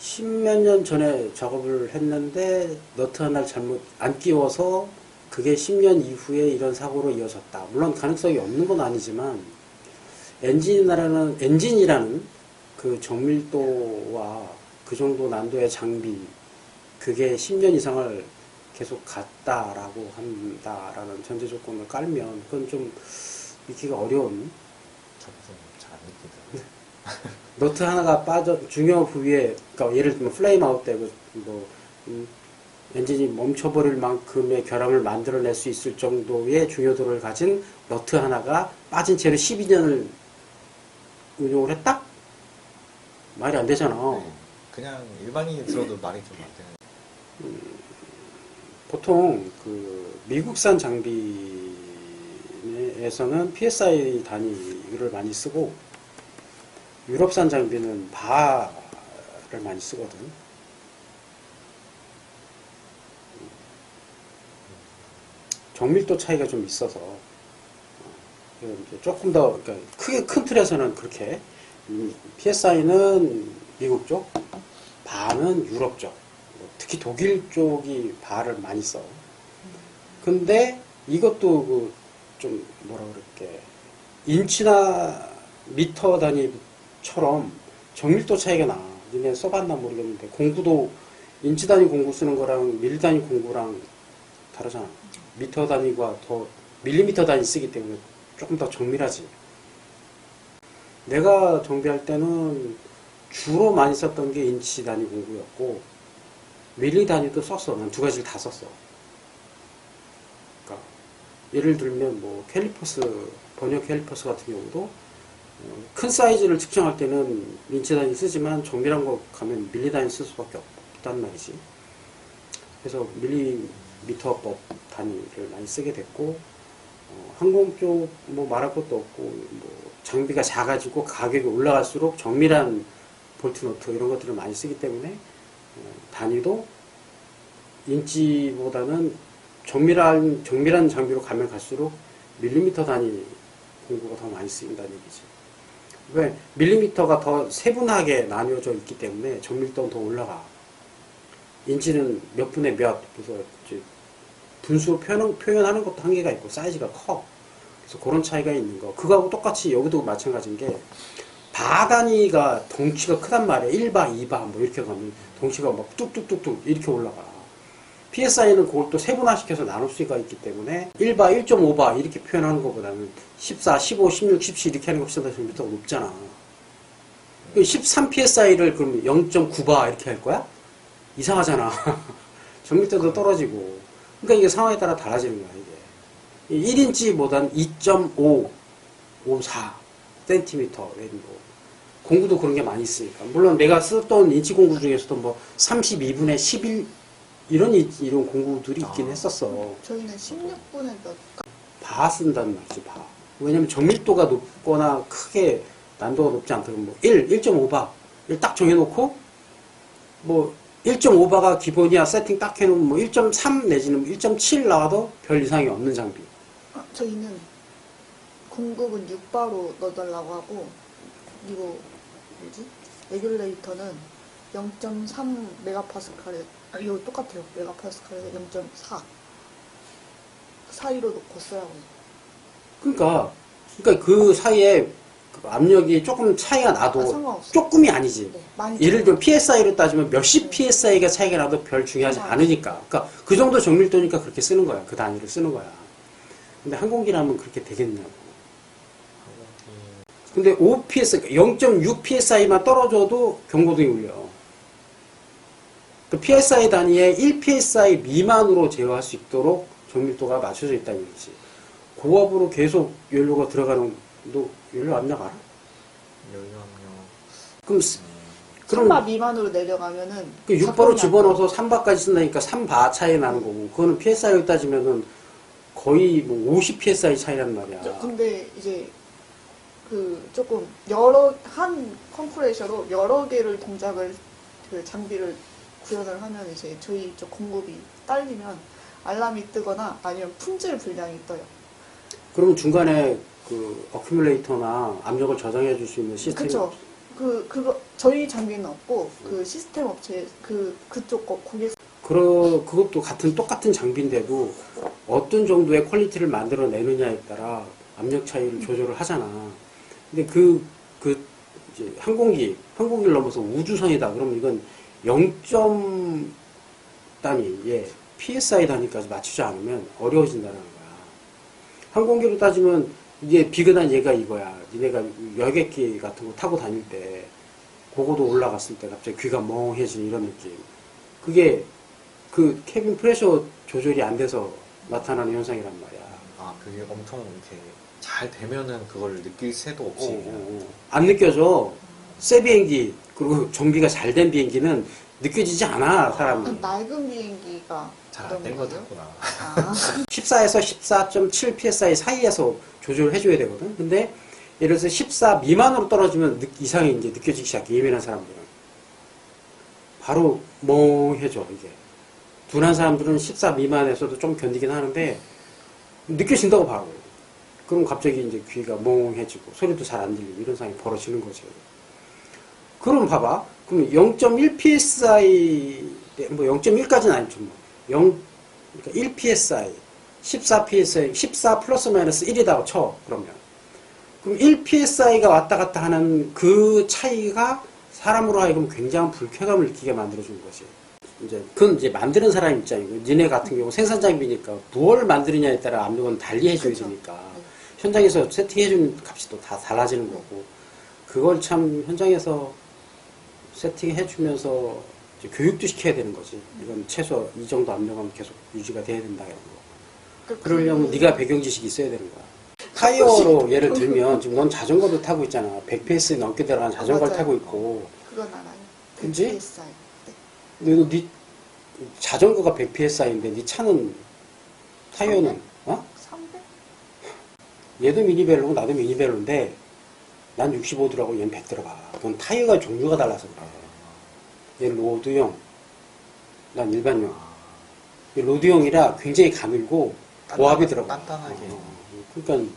십몇 년 전에 작업을 했는데 너트 하나를 잘못 안 끼워서 그게 10년 이후에 이런 사고로 이어졌다. 물론 가능성이 없는 건 아니지만 엔진이라는 그 정밀도와 그 정도 난도의 장비, 그게 10년 이상을 계속 갔다라고 한다라는 전제 조건을 깔면 그건 좀 믿기가 어려운. 저도 잘안 믿기더라고요. 너트 하나가 중요 부위에, 그러니까 예를 들면 플레임 아웃 되고 뭐 엔진이 멈춰버릴 만큼의 결함을 만들어낼 수 있을 정도의 중요도를 가진 너트 하나가 빠진 채로 12년을 운용을 했다? 말이 안 되잖아. 네. 그냥 일반인이 들어도 말이 좀 안 되는. 보통 그 미국산 장비에서는 PSI 단위를 많이 쓰고 유럽산 장비는 바를 많이 쓰거든. 정밀도 차이가 좀 있어서 조금 더, 그러니까 크게 큰 틀에서는 그렇게 PSI는 미국 쪽, 바는 유럽 쪽, 특히 독일 쪽이 바를 많이 써. 근데 이것도 그 좀 뭐라 그럴게, 인치나 미터 단위처럼 정밀도 차이가 나. 니네 써봤나 모르겠는데 공구도 인치 단위 공구 쓰는 거랑 밀 단위 공구랑 다르잖아. 미터 단위가 더 밀리미터 단위 쓰기 때문에 조금 더 정밀하지. 내가 정비할 때는 주로 많이 썼던 게 인치 단위 공구였고 밀리 단위도 썼어. 난 두 가지를 다 썼어. 그러니까 예를 들면 뭐 캘리퍼스, 번역 캘리퍼스 같은 경우도 큰 사이즈를 측정할 때는 인치 단위 쓰지만 정밀한 거 가면 밀리 단위 쓸 수밖에 없단 말이지. 그래서 밀리미터법 단위를 많이 쓰게 됐고, 항공 쪽 뭐 말할 것도 없고, 뭐 장비가 작아지고 가격이 올라갈수록 정밀한 볼트 너트 이런 것들을 많이 쓰기 때문에 단위도 인치보다는 정밀한 장비로 가면 갈수록 밀리미터 단위 공구가 더 많이 쓰인다는 얘기지. 왜? 밀리미터가 더 세분하게 나뉘어져 있기 때문에 정밀도는 더 올라가. 인치는 몇 분의 몇, 그래서 이제 분수로 표현하는 것도 한계가 있고 사이즈가 커. 그래서 그런 차이가 있는 거. 그거하고 똑같이 여기도 마찬가지인 게 바 단위가 덩치가 크단 말이야. 1바, 2바 뭐 이렇게 가면 덩치가 막 뚝뚝뚝뚝 이렇게 올라가. PSI는 그걸 또 세분화시켜서 나눌 수가 있기 때문에 1바, 1.5바 이렇게 표현하는 것보다는 14, 15, 16, 17 이렇게 하는 것보다 정밀도가 높잖아. 13 PSI를 그럼 0.9바 이렇게 할 거야? 이상하잖아. 정밀도도 떨어지고. 그러니까 이게 상황에 따라 달라지는 거야, 이게. 1인치보단 2.5, 54 센티미터 뭐 공구도 그런 게 많이 있으니까. 물론 내가 썼던 인치 공구 중에서도 뭐 32분의 11 이런 공구들이 있긴 했었어. 저희는 16분의 몇. 바 쓴다는 말이지, 바. 왜냐면 정밀도가 높거나 크게 난도가 높지 않다 그러면 뭐 1.5바. 딱 정해놓고 뭐 1.5바가 기본이야 세팅 딱 해놓으면 뭐 1.3 내지는 1.7 나와도 별 이상이 없는 장비. 저희는 공급은 6바로 넣어달라고 하고, 그리고 뭐지? 레귤레이터는 0.3 메가파스칼에, 이거 똑같아요. 메가파스칼에서 0.4 사이로 놓고 쓰라고. 그러니까 그 사이에 그 압력이 조금 차이가 나도 상관없어요. 조금이 아니지. 네, 많이 예를 들면 PSI로 따지면 몇십 PSI가 차이가 나도 별 중요하지 않으니까. 그러니까 그 정도 정밀도니까 그렇게 쓰는 거야. 그 단위를 쓰는 거야. 근데 항공기라면 그렇게 되겠냐고. 근데 5 PSI, 0.6 PSI만 떨어져도 경고등이 울려. 그 PSI 단위에 1 PSI 미만으로 제어할 수 있도록 정밀도가 맞춰져 있다는 얘기지. 고압으로 계속 연료가 들어가는, 너 연료 압력 알아? 연료 압력. 그럼 3바 미만으로 내려가면은 그 6바로 집어넣어서 3바까지 쓴다니까 3바 차이 나는 거고, 그거는 PSI로 따지면은 거의 뭐 50 PSI 차이란 말이야. 근데 이제 그 조금 한 컴프레셔로 여러 개를 동작을, 그 장비를 구현을 하면 이제 저희 쪽 공급이 딸리면 알람이 뜨거나 아니면 품질 불량이 떠요. 그러면 중간에 그 어큐뮬레이터나 압력을 저장해 줄 수 있는 시스템이 그쵸. 그거 저희 장비는 없고 그 시스템 업체 그쪽 고객 그것도 똑같은 장비인데도 어떤 정도의 퀄리티를 만들어내느냐에 따라 압력 차이를 조절을 하잖아. 근데 이제 항공기를 넘어서 우주선이다. 그러면 이건 0점 단위의 PSI 단위까지 맞추지 않으면 어려워진다는 거야. 항공기로 따지면 이게 비근한 얘가 이거야. 니네가 여객기 같은 거 타고 다닐 때 고고도 올라갔을 때 갑자기 귀가 멍해지는 이런 느낌. 그게 그 캐빈 프레셔 조절이 안 돼서 나타나는 현상이란 말이야. 아, 그게 엄청 이렇게 잘 되면은 그걸 느낄 새도 없이 그냥 안 느껴져. 새 비행기 그리고 정비가 잘 된 비행기는 느껴지지 않아 사람이. 낡은 비행기가 잘 안 된 거 그런 탔구나. 아, 14에서 14.7 psi 사이에서 조절을 해줘야 되거든. 근데 예를 들어서 14 미만으로 떨어지면 이상이 이제 느껴지기 시작해. 예민한 사람들은 바로 멍해져. 이게 둔한 사람들은 14 미만에서도 좀 견디긴 하는데 느껴진다고 바로. 그럼 갑자기 이제 귀가 멍해지고 소리도 잘 안 들리고 이런 상황이 벌어지는 거죠. 그럼 봐봐. 그럼 0.1 psi 뭐 0.1까지는 아니죠. 뭐. 그러니까 1 psi, 14 psi, 14 플러스 마이너스 1이라고 쳐. 그러면. 그럼 1 psi가 왔다 갔다 하는 그 차이가 사람으로 하여금 굉장한 불쾌감을 느끼게 만들어주는 거지. 그건 이제 만드는 사람 입장이고, 니네 같은 경우 생산 장비니까 뭘 만드느냐에 따라 압력은 달리 해줘야 그쵸. 되니까. 현장에서 세팅해주는 값이 또 다 달라지는 거고, 그걸 참 현장에서 세팅해주면서 이제 교육도 시켜야 되는 거지. 이건 최소 이 정도 압력은 계속 유지가 돼야 된다. 이런 거. 그러려면 네가 배경 지식이 있어야 되는 거야. 타이어로 예를 들면 지금 넌 자전거도 타고 있잖아. 100psi 넘게 들어간 자전거를 맞아요. 타고 있고. 그건 알아요. 그치? PSI. 네. 근데 네 자전거가 100psi인데 네 차는 타이어는 300? 얘도 미니벨로고 나도 미니벨로인데 난 65더라고 얘는 100 들어가. 그건 타이어가 종류가 달라서 그래. 얘 로드형, 난 일반형. 얘 로드형이라 굉장히 가늘고 보합이 들어가. 단단하게. 그러니까